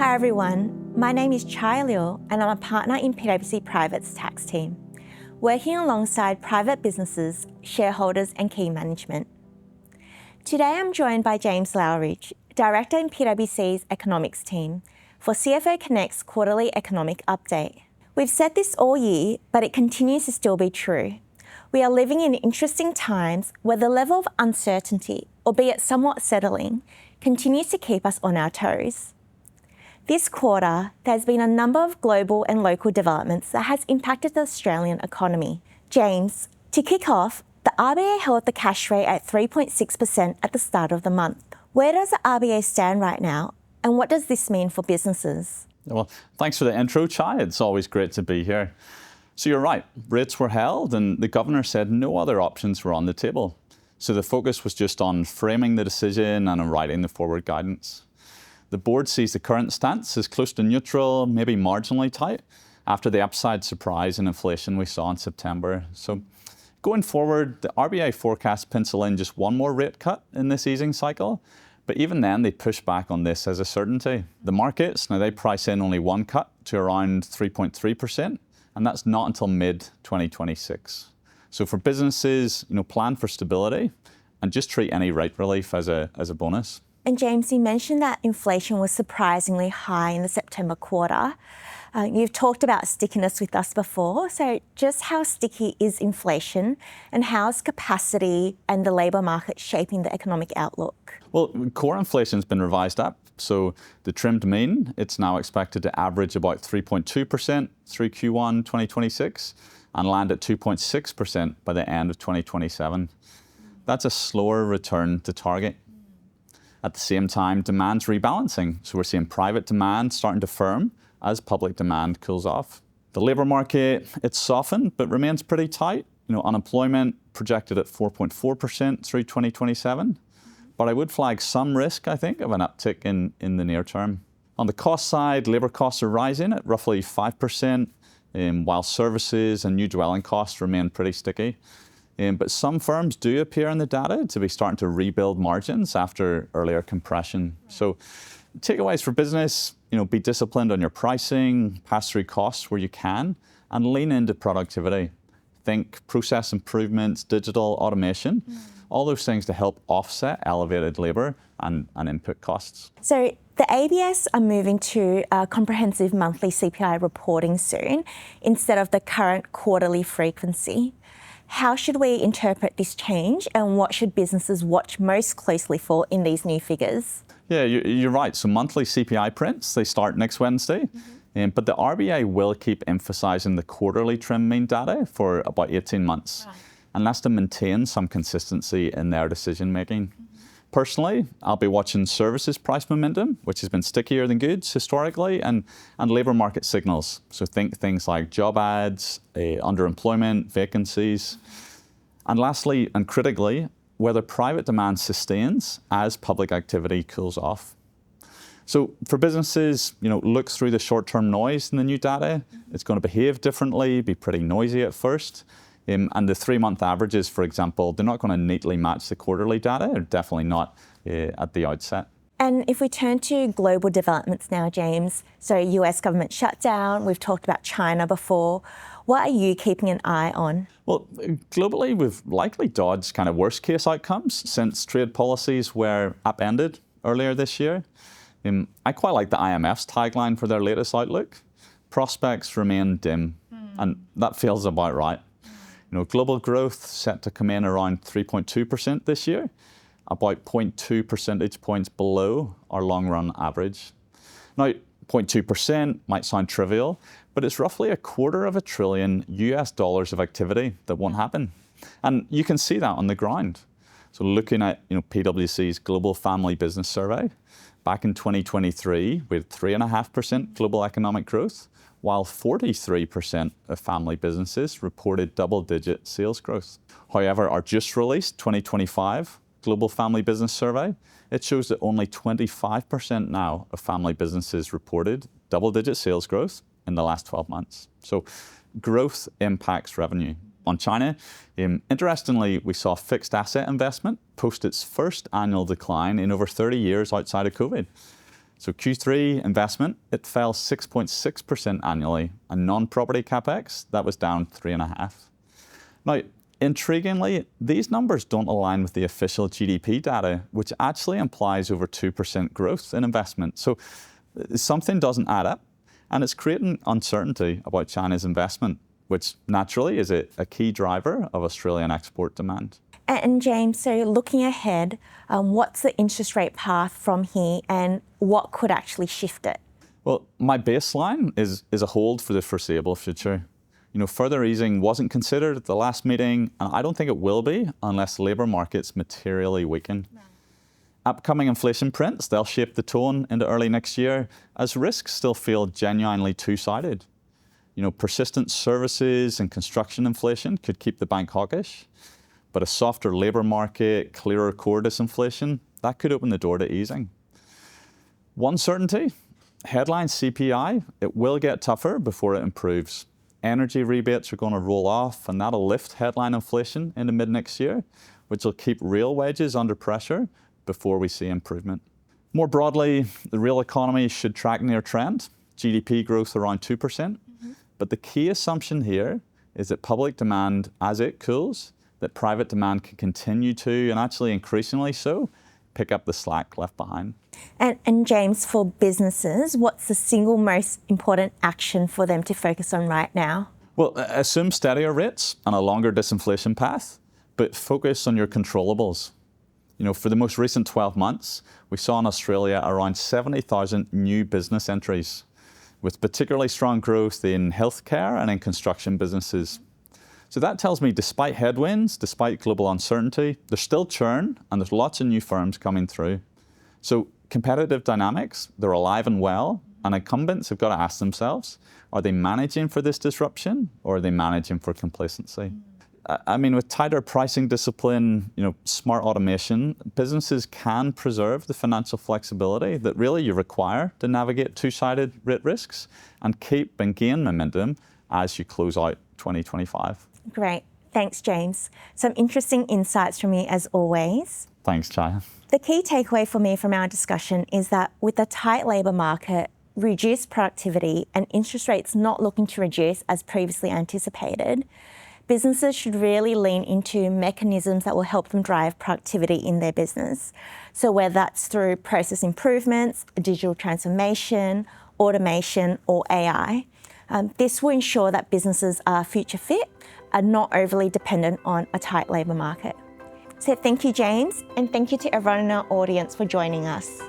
Hi everyone, my name is Tsae Chih-Liew and I'm a partner in PwC Private's tax team, working alongside private businesses, shareholders and key management. Today I'm joined by James Loughridge, Director in PwC's Economics team, for CFO Connect's quarterly economic update. We've said this all year, but it continues to still be true. We are living in interesting times where the level of uncertainty, albeit somewhat settling, continues to keep us on our toes. This quarter, there's been a number of global and local developments that has impacted the Australian economy. James, to kick off, the RBA held the cash rate at 3.6% at the start of the month. Where does the RBA stand right now, and what does this mean for businesses? Well, thanks for the intro, Chai. It's always great to be here. So you're right, rates were held and the governor said no other options were on the table. So the focus was just on framing the decision and on writing the forward guidance. The board sees the current stance as close to neutral, maybe marginally tight, after the upside surprise in inflation we saw in September. So going forward, the RBA forecasts pencil in just one more rate cut in this easing cycle, but even then they push back on this as a certainty. The markets, now they price in only one cut to around 3.3%, and that's not until mid-2026. So for businesses, plan for stability and just treat any rate relief as a bonus. And James, you mentioned that inflation was surprisingly high in the September quarter. You've talked about stickiness with us before, so just how sticky is inflation and how's capacity and the labour market shaping the economic outlook? Well, core inflation's been revised up, so the trimmed mean, it's now expected to average about 3.2% through Q1 2026 and land at 2.6% by the end of 2027. That's a slower return to target. At the same time, demand's rebalancing. So we're seeing private demand starting to firm as public demand cools off. The labour market, it's softened, but remains pretty tight. Unemployment projected at 4.4% through 2027. But I would flag some risk, I think, of an uptick in the near term. On the cost side, labour costs are rising at roughly 5%, while services and new dwelling costs remain pretty sticky. But some firms do appear in the data to be starting to rebuild margins after earlier compression. So takeaways for business, be disciplined on your pricing, pass through costs where you can, and lean into productivity. Think process improvements, digital automation, all those things to help offset elevated labour and input costs. So the ABS are moving to a comprehensive monthly CPI reporting soon instead of the current quarterly frequency. How should we interpret this change and what should businesses watch most closely for in these new figures? Yeah, you're right. So monthly CPI prints, they start next Wednesday. But the RBA will keep emphasising the quarterly trim mean data for about 18 months. Right. And that's to maintain some consistency in their decision making. Personally, I'll be watching services price momentum, which has been stickier than goods historically, and labour market signals. So think things like job ads, underemployment, vacancies. And lastly, and critically, whether private demand sustains as public activity cools off. So for businesses, look through the short-term noise in the new data. It's going to behave differently, be pretty noisy at first. And the 3-month averages, for example, they're not going to neatly match the quarterly data, or definitely not at the outset. And if we turn to global developments now, James, so US government shutdown, we've talked about China before. What are you keeping an eye on? Well, globally, we've likely dodged kind of worst case outcomes since trade policies were upended earlier this year. I quite like the IMF's tagline for their latest outlook. Prospects remain dim, and that feels about right. Global growth set to come in around 3.2% this year, about 0.2 percentage points below our long-run average. Now, 0.2% might sound trivial, but it's roughly $250 billion US of activity that won't happen. And you can see that on the ground. So looking at PwC's Global Family Business Survey, back in 2023, we had 3.5% global economic growth, while 43% of family businesses reported double-digit sales growth. However, our just released 2025 Global Family Business Survey, it shows that only 25% now of family businesses reported double-digit sales growth in the last 12 months. So growth impacts revenue. On China, interestingly, we saw fixed asset investment post its first annual decline in over 30 years outside of COVID. So Q3 investment, it fell 6.6% annually, and non-property capex, that was down 3.5%. Now, intriguingly, these numbers don't align with the official GDP data, which actually implies over 2% growth in investment. So something doesn't add up, and it's creating uncertainty about China's investment, which naturally is a key driver of Australian export demand. And James, so looking ahead, what's the interest rate path from here and what could actually shift it? Well, my baseline is a hold for the foreseeable future. Further easing wasn't considered at the last meeting, and I don't think it will be unless labour markets materially weaken. Right. Upcoming inflation prints, they'll shape the tone into early next year as risks still feel genuinely two-sided. Persistent services and construction inflation could keep the bank hawkish, but a softer labour market, clearer core disinflation, that could open the door to easing. One certainty, headline CPI, it will get tougher before it improves. Energy rebates are going to roll off, and that'll lift headline inflation into mid-next year, which will keep real wages under pressure before we see improvement. More broadly, the real economy should track near trend, GDP growth around 2%. But the key assumption here is that public demand, as it cools, that private demand can continue to, and actually increasingly so, pick up the slack left behind. And James, for businesses, what's the single most important action for them to focus on right now? Well, assume steadier rates and a longer disinflation path, but focus on your controllables. For the most recent 12 months, we saw in Australia around 70,000 new business entries, with particularly strong growth in healthcare and in construction businesses. So that tells me despite headwinds, despite global uncertainty, there's still churn and there's lots of new firms coming through. So competitive dynamics, they're alive and well, and incumbents have got to ask themselves, are they managing for this disruption or are they managing for complacency? With tighter pricing discipline, smart automation, businesses can preserve the financial flexibility that really you require to navigate two-sided rate risks and keep and gain momentum as you close out 2025. Great. Thanks, James. Some interesting insights from you as always. Thanks, Chaya. The key takeaway for me from our discussion is that with the tight labour market, reduced productivity and interest rates not looking to reduce as previously anticipated, businesses should really lean into mechanisms that will help them drive productivity in their business. So whether that's through process improvements, digital transformation, automation or AI, this will ensure that businesses are future fit and not overly dependent on a tight labour market. So thank you, James, and thank you to everyone in our audience for joining us.